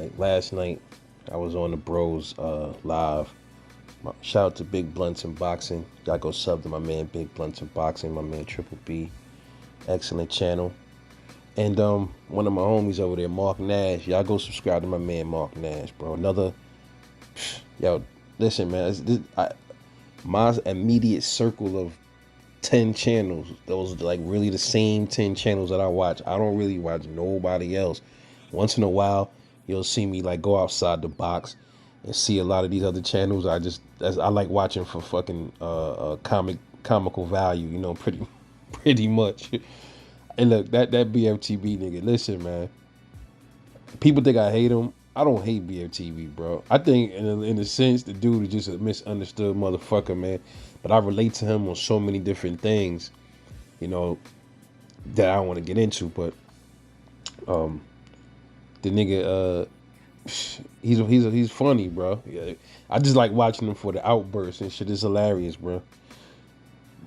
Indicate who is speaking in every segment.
Speaker 1: Like last night, I was on the Bros live. Shout out to Big Blunts and Boxing. Y'all go sub to my man Big Blunts and Boxing, my man Triple B. Excellent channel. And one of my homies over there, Mark Nash. Y'all go subscribe to my man Mark Nash, bro. Another, yo, listen, man. My immediate circle of 10 channels, those are like really the same 10 channels that I watch. I don't really watch nobody else. Once in a while, you'll see me like go outside the box and see a lot of these other channels. I like watching for fucking comical value, pretty pretty much. And look, that BFTB nigga, listen, man. People think I hate him. I don't hate BFTV, bro. I think in a sense the dude is just a misunderstood motherfucker, man. But I relate to him on so many different things, you know, that I don't want to get into. But the nigga, he's funny, bro. Yeah, I just like watching him for the outbursts and shit. It's hilarious, bro.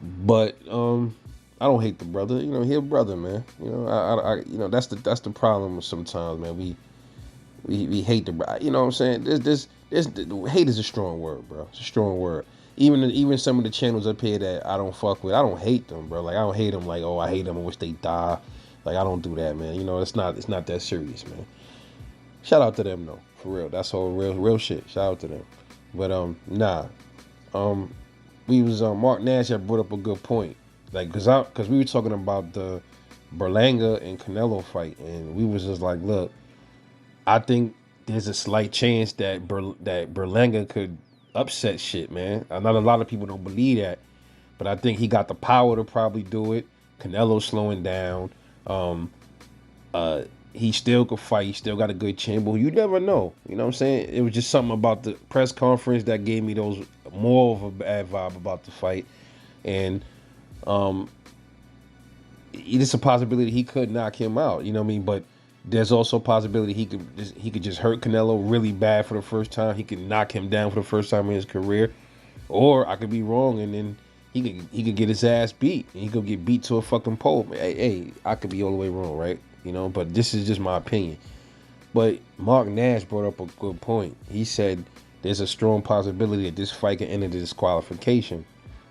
Speaker 1: But I don't hate the brother. He a brother, man. That's the problem sometimes, man. We hate the, what I'm saying? This hate is a strong word, bro. It's a strong word. Even some of the channels up here that I don't fuck with, I don't hate them, bro. Like I don't hate them like, oh, I hate them, I wish they die. Like I don't do that, man. It's not that serious, man. Shout out to them though, for real. That's all real shit. Shout out to them. But nah. We was Mark Nash had brought up a good point. Like cause we were talking about the Berlanga and Canelo fight, and we was just like, look, I think there's a slight chance that that Berlanga could upset shit, man. I know a lot of people don't believe that, but I think he got the power to probably do it. Canelo slowing down. He still could fight. He still got a good chin, but you never know. You know what I'm saying? It was just something about the press conference that gave me those more of a bad vibe about the fight, and it's a possibility he could knock him out. You know what I mean? But there's also a possibility he could just hurt Canelo really bad for the first time. He could knock him down for the first time in his career, or I could be wrong, and then he could get his ass beat. And he could get beat to a fucking pole. Hey, I could be all the way wrong, right? But this is just my opinion. But Mark Nash brought up a good point. He said there's a strong possibility that this fight can end in disqualification.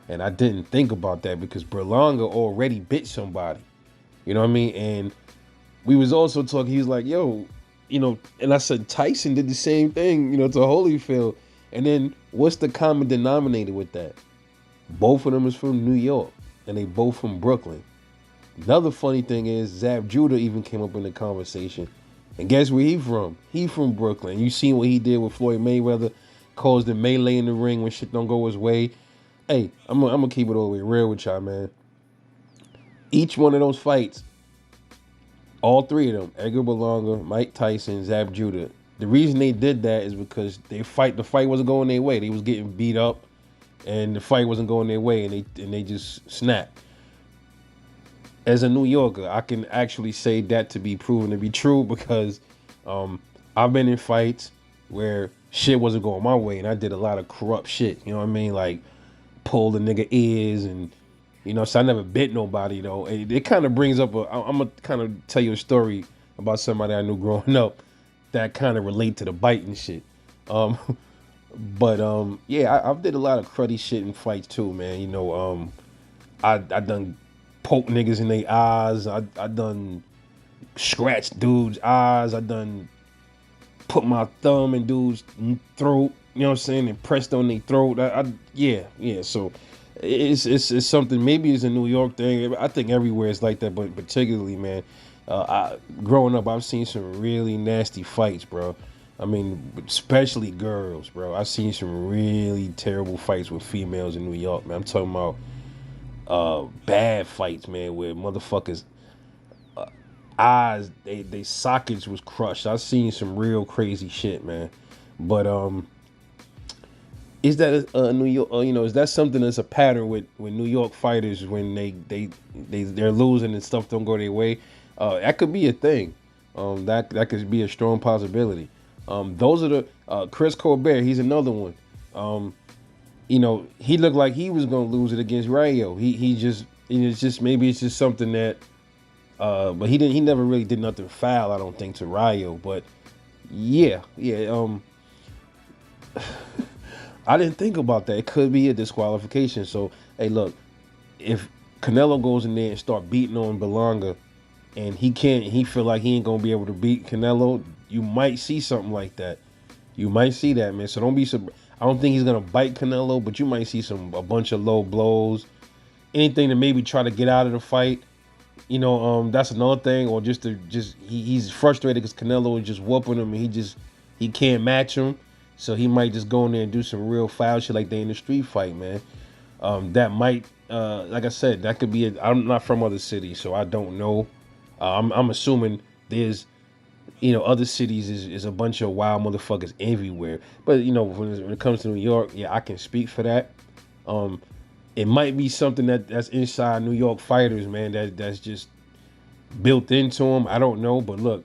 Speaker 1: And I didn't think about that because Berlanga already bit somebody. You know what I mean? And we was also talking, he was like, yo, and I said Tyson did the same thing, to Holyfield. And then what's the common denominator with that? Both of them is from New York, and they both from Brooklyn. Another funny thing is Zab Judah even came up in the conversation. And guess where he from? He from Brooklyn. You seen what he did with Floyd Mayweather, caused the melee in the ring when shit don't go his way. Hey, I'm gonna keep it all the way real with y'all, man. Each one of those fights, all three of them, Edgar Berlanga, Mike Tyson, Zab Judah, the reason they did that is because the fight wasn't going their way. They was getting beat up, and the fight wasn't going their way, and they just snapped. As a New Yorker, I can actually say that to be proven to be true because I've been in fights where shit wasn't going my way, and I did a lot of corrupt shit. You know what I mean? Like pull the nigga ears, and so I never bit nobody though. It kind of brings up I'm gonna kind of tell you a story about somebody I knew growing up that kind of relate to the biting shit. Yeah, I've did a lot of cruddy shit in fights too, man. I done poke niggas in their eyes. I done scratched dudes' eyes. I done put my thumb in dudes' throat. You know what I'm saying? And pressed on their throat. Yeah. So it's something. Maybe it's a New York thing. I think everywhere it's like that, but particularly, man, growing up, I've seen some really nasty fights, bro. I mean, especially girls, bro. I've seen some really terrible fights with females in New York, man. I'm talking about bad fights, man, where motherfuckers eyes, they sockets was crushed. I've seen some real crazy shit, man. But is that a New York? Is that something that's a pattern with New York fighters when they're losing and stuff don't go their way? That could be a thing. That could be a strong possibility. Those are the Chris Colbert. He's another one. He looked like he was gonna lose it against Rayo. It's just something that. But he never really did nothing foul, I don't think, to Rayo. But Yeah, yeah. I didn't think about that. It could be a disqualification. So, hey, look, if Canelo goes in there and start beating on Belonga, and he feel like he ain't gonna be able to beat Canelo, you might see something like that. You might see that, man. So don't be. I don't think he's gonna bite Canelo, but you might see a bunch of low blows, anything to maybe try to get out of the fight. That's another thing, or he's frustrated because Canelo is just whooping him, and he can't match him, so he might just go in there and do some real foul shit like they in the street fight, man. That might, like I said, that could be. I'm not from other cities, so I don't know. I'm assuming there's other cities is a bunch of wild motherfuckers everywhere, but when it comes to New York, yeah, I can speak for that. Um, it might be something that's inside New York fighters, man. That's just built into them. I don't know, but look,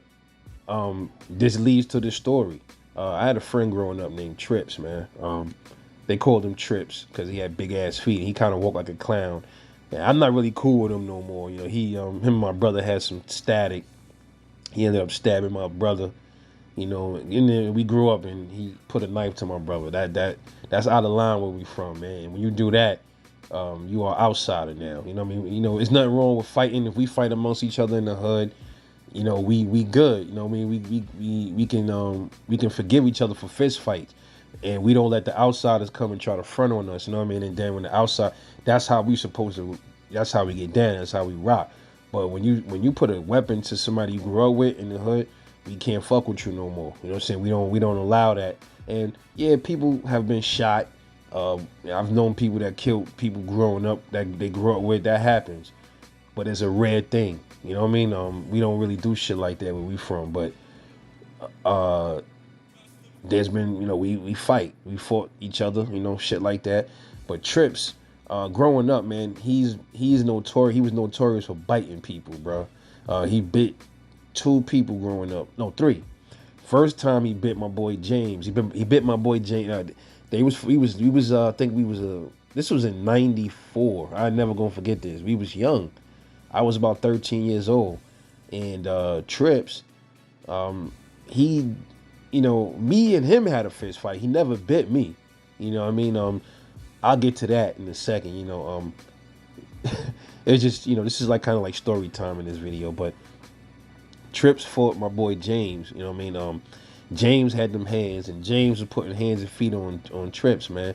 Speaker 1: this leads to this story. I had a friend growing up named Trips, man. They called him Trips because he had big ass feet. He kind of walked like a clown. Yeah, I'm not really cool with him no more. Him and my brother had some static. He ended up stabbing my brother. And then we grew up and he put a knife to my brother. That's out of line where we from, man. When you do that, you are outsider now. You know what I mean? It's nothing wrong with fighting. If we fight amongst each other in the hood, we good. You know what I mean? We can forgive each other for fist fights. And we don't let the outsiders come and try to front on us, you know what I mean? And then when the outside, that's how we supposed to that's how we get down, that's how we rock. But when you put a weapon to somebody you grew up with in the hood, we can't fuck with you no more. You know what I'm saying? We don't allow that. And yeah, people have been shot. I've known people that killed people growing up that they grew up with. That happens, but it's a rare thing. You know what I mean? We don't really do shit like that where we from. But uh, there's been, we fight, we fought each other, shit like that. But Trips, growing up, man, he's notorious. He was notorious for biting people, bro. He bit two people growing up. No, three. First time he bit my boy James. He bit my boy James. I think we was this was in '94. I never gonna forget this. We was young. I was about 13 years old, and Trips, he, me and him had a fist fight. He never bit me. You know what I mean? I'll get to that in a second. It's just, this is like kind of like story time in this video, but Trips fought my boy James. You know what I mean? James had them hands, and James was putting hands and feet on Trips, man.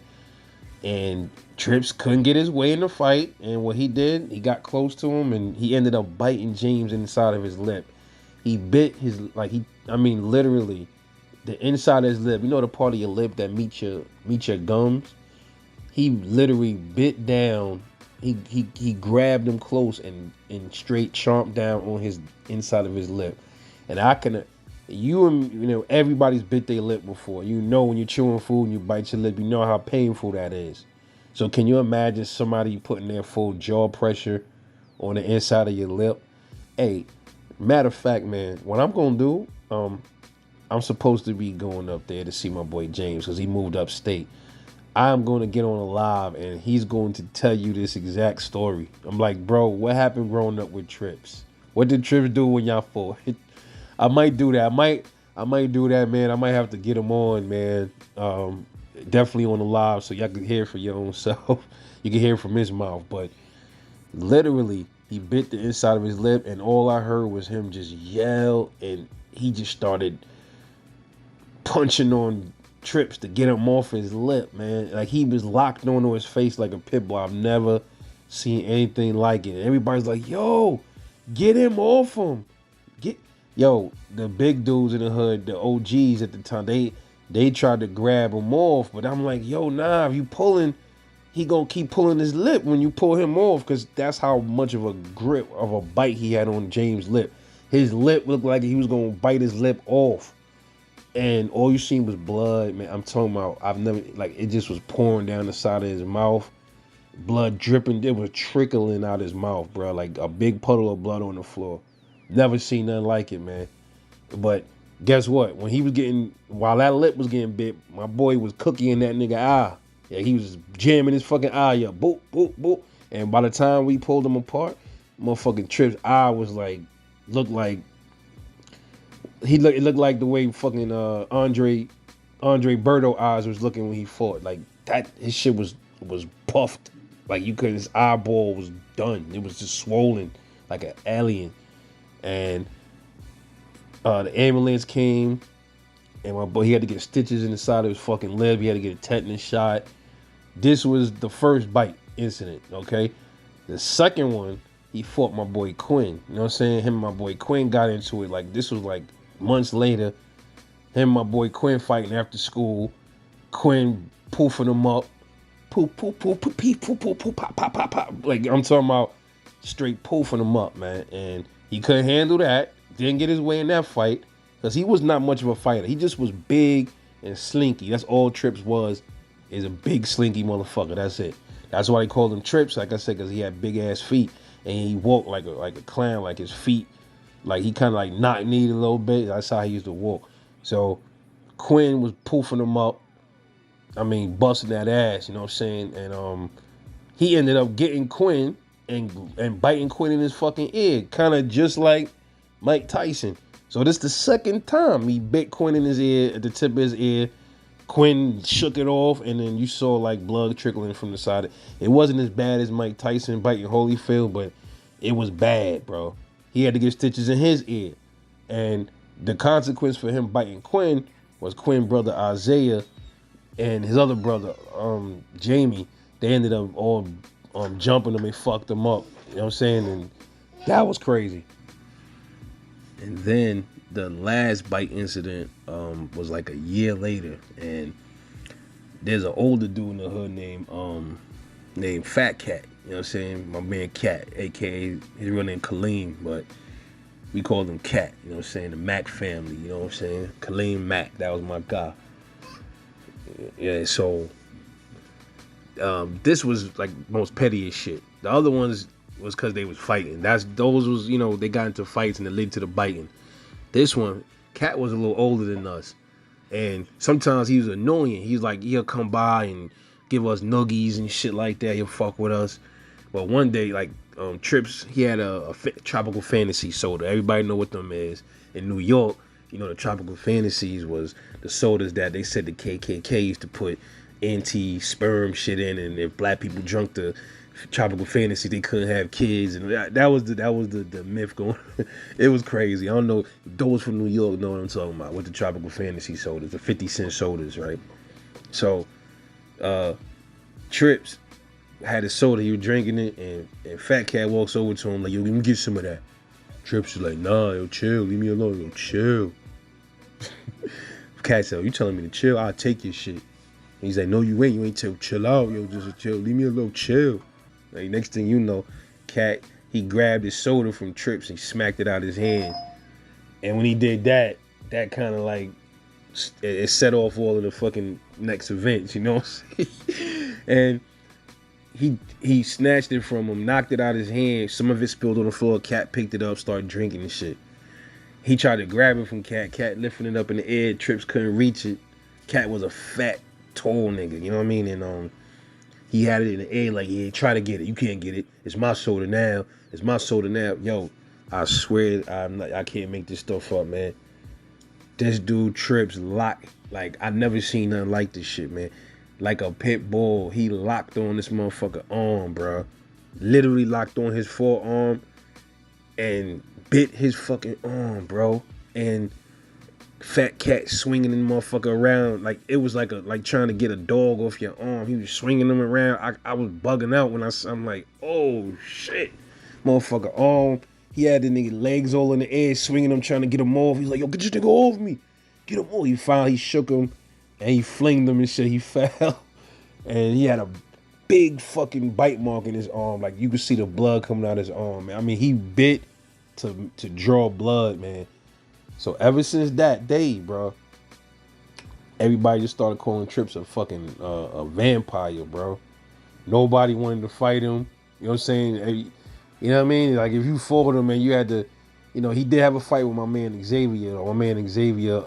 Speaker 1: And Trips couldn't get his way in the fight, and what he did, he got close to him, and he ended up biting James inside of his lip. He bit literally, the inside of his lip. You know the part of your lip that meets your gums. He literally bit down. He grabbed him close and straight chomped down on his inside of his lip. And I can, everybody's bit their lip before. When you're chewing food and you bite your lip, you know how painful that is. So can you imagine somebody putting their full jaw pressure on the inside of your lip? Hey, matter of fact, man, what I'm gonna do, I'm supposed to be going up there to see my boy James because he moved upstate. I'm going to get on a live and he's going to tell you this exact story. I'm like, bro, what happened growing up with Trips? What did Trips do when y'all fought? I might do that. I might do that, man. I might have to get him on, man. Definitely on the live so y'all can hear for your own self. You can hear from his mouth, but literally he bit the inside of his lip and all I heard was him just yell and he just started punching on Trips to get him off his lip, man. Like he was locked onto his face like a pit bull. I've never seen anything like it. And everybody's like, yo, get him off him. The big dudes in the hood, the OGs at the time, they tried to grab him off, but I'm like, yo, nah, if you pulling, he gonna keep pulling his lip when you pull him off, because that's how much of a grip of a bite he had on James' lip. His lip looked like he was gonna bite his lip off. And all you seen was blood, man. I'm talking about, it just was pouring down the side of his mouth. Blood dripping. It was trickling out his mouth, bro. Like a big puddle of blood on the floor. Never seen nothing like it, man. But guess what? While that lip was getting bit, my boy was cooking that nigga eye. Yeah, he was jamming his fucking eye up. Boop, boop, boop. And by the time we pulled him apart, motherfucking Trips' eye was looked like, It looked like the way fucking Andre Berto eyes was looking when he fought. Like that, his shit was puffed. Like you could, his eyeball was done. It was just swollen like an alien. And the ambulance came, and my boy, he had to get stitches in the side of his fucking leg. He had to get a tetanus shot. This was the first bite incident. Okay, the second one, he fought my boy Quinn. You know what I'm saying? Him and my boy Quinn got into it. Like this was like months later. Him and my boy Quinn fighting after school. Quinn poofing him up. Poof, poof, poof, poof, poof, poof, poof, poof, pop, pop, pop, pop. Like I'm talking about straight poofing him up, man. And he couldn't handle that. Didn't get his way in that fight. Because he was not much of a fighter. He just was big and slinky. That's all Trips was, is a big slinky motherfucker. That's it. That's why they called him Trips, like I said, because he had big ass feet. And he walked like a clown, like his feet, like he kind of like knock-kneed a little bit. That's how he used to walk. So Quinn was poofing him up. I mean, busting that ass, you know what I'm saying? And he ended up getting Quinn and biting Quinn in his fucking ear, kind of just like Mike Tyson. So this the second time he bit Quinn in his ear, at the tip of his ear. Quinn shook it off, and then you saw like blood trickling from the side. It wasn't as bad as Mike Tyson biting Holyfield, but it was bad, bro. He had to get stitches in his ear. And the consequence for him biting Quinn was Quinn brother Isaiah and his other brother, Jamie. They ended up all jumping him and fucked him up. You know what I'm saying? And that was crazy. And then the last bite incident was like a year later, and there's an older dude in the hood named Fat Cat. You know what I'm saying? My man Cat, aka his real name Kaleem, but we called him Cat. You know what I'm saying? The Mac family. You know what I'm saying? Kaleem Mac, that was my guy. Yeah. So this was like most pettiest shit. The other ones was because they was fighting. Those was, you know, they got into fights and it led to the biting. This one, Cat was a little older than us, and sometimes he was annoying. He's like, he'll come by and give us nuggies and shit like that. He'll fuck with us. But one day, like Trips, he had a tropical fantasy soda. Everybody know what them is in New York. You know, the tropical fantasies was the sodas that they said the KKK used to put anti-sperm shit in, and if black people drunk the tropical fantasy, they couldn't have kids, and that was the myth going. It was crazy. I don't know, those from New York know what I'm talking about with the tropical fantasy sodas, the 50-cent sodas, right? So Trips had a soda, he was drinking it, and Fat Cat walks over to him like, yo, let me get some of that. Trips is like, nah, yo, chill, leave me alone, yo, chill. Cat said, you telling me to chill? I'll take your shit. And he's like, no, you ain't chill out, yo, just chill, leave me alone, chill. Like, next thing you know, Cat, he grabbed his soda from Trips and he smacked it out of his hand. And when he did that kind of like, it set off all of the fucking next events, you know what I'm saying? And he snatched it from him, knocked it out of his hand. Some of it spilled on the floor. Cat picked it up, started drinking and shit. He tried to grab it from Cat. Cat lifting it up in the air. Trips couldn't reach it. Cat was a fat, tall nigga, you know what I mean? And he had it in the air like, yeah, try to get it. You can't get it. It's my soda now. It's my soda now. Yo, I swear I can't make this stuff up, man. This dude Trips locked. Like, I never seen nothing like this shit, man. Like a pit bull, he locked on this motherfucker arm, bro. Literally locked on his forearm and bit his fucking arm, bro. And Fat Cat swinging the motherfucker around like it was like trying to get a dog off your arm. He was swinging them around. I was bugging out when I'm like, oh shit, motherfucker arm. He had the nigga legs all in the air, swinging them, trying to get him off. He's like, yo, get your nigga off me, get him off. He finally shook him and he flinged him and shit. He fell and he had a big fucking bite mark in his arm. Like you could see the blood coming out of his arm, man. I mean, he bit to draw blood, man. So ever since that day, bro, everybody just started calling Trips a fucking a vampire, bro. Nobody wanted to fight him. You know what I'm saying? You know what I mean? Like if you fought him and you had to, you know, he did have a fight with my man Xavier. Or my man Xavier,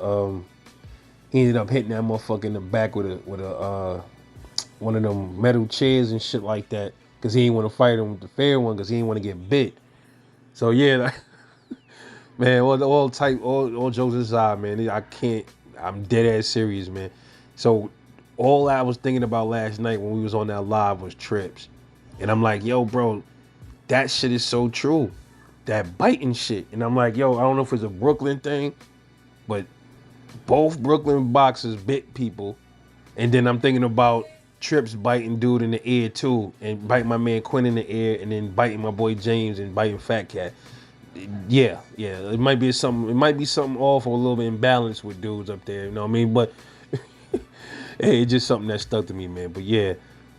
Speaker 1: he ended up hitting that motherfucker in the back with a one of them metal chairs and shit like that, because he didn't want to fight him with the fair one, because he didn't want to get bit. So yeah, like, Man, all jokes aside, man, I can't. I'm dead ass serious, man. So all I was thinking about last night when we was on that live was trips, and I'm like, yo, bro, that shit is so true. That biting shit, and I'm like, yo, I don't know if it's a Brooklyn thing, but both Brooklyn boxers bit people, and then I'm thinking about Trips biting dude in the ear too, and biting my man Quinn in the ear, and then biting my boy James and biting Fat Cat. Yeah. It might be something. It might be something off or a little bit imbalanced with dudes up there. You know what I mean? But hey, it's just something that stuck to me, man. But yeah,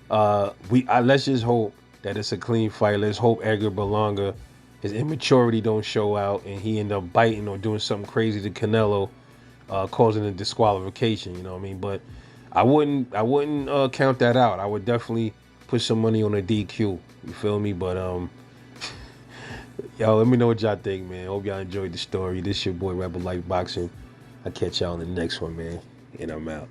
Speaker 1: let's just hope that it's a clean fight. Let's hope Edgar Berlanga, his immaturity don't show out, and he end up biting or doing something crazy to Canelo, causing a disqualification. You know what I mean? But I wouldn't count that out. I would definitely put some money on a DQ. You feel me? But yo, let me know what y'all think, man. Hope y'all enjoyed the story. This your boy Rebel Life Boxing. I'll catch y'all on the next one, man. And I'm out.